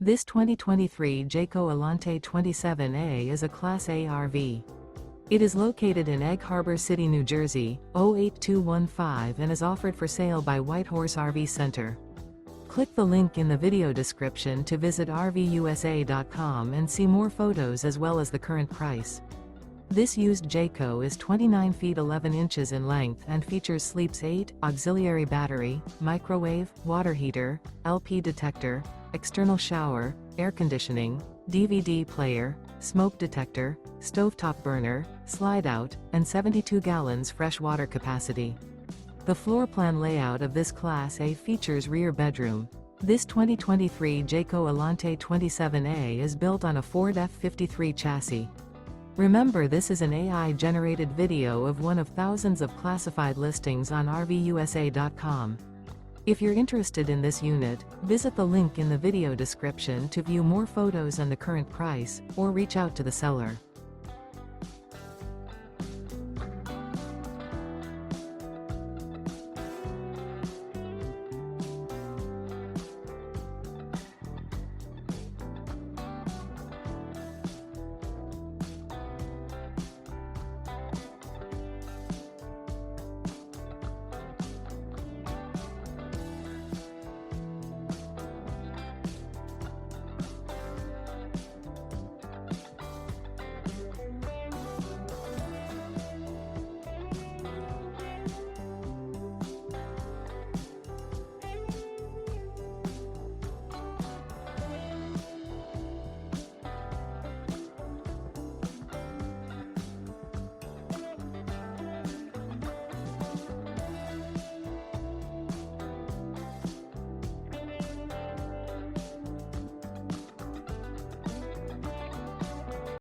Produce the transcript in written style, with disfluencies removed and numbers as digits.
This 2023 Jayco Alante 27A is a Class A RV. It is located in Egg Harbor City, New Jersey, 08215 and is offered for sale by Whitehorse RV Center. Click the link in the video description to visit RVUSA.com and see more photos as well as the current price. This used Jayco is 29 feet 11 inches in length and features sleeps 8, auxiliary battery, microwave, water heater, LP detector, external shower, air conditioning, DVD player, smoke detector, stovetop burner, slide-out, and 72 gallons fresh water capacity. The floor plan layout of this Class A features rear bedroom. This 2023 Jayco Alante 27A is built on a Ford F53 chassis. Remember, this is an AI-generated video of one of thousands of classified listings on RVUSA.com. If you're interested in this unit, visit the link in the video description to view more photos and the current price, or reach out to the seller.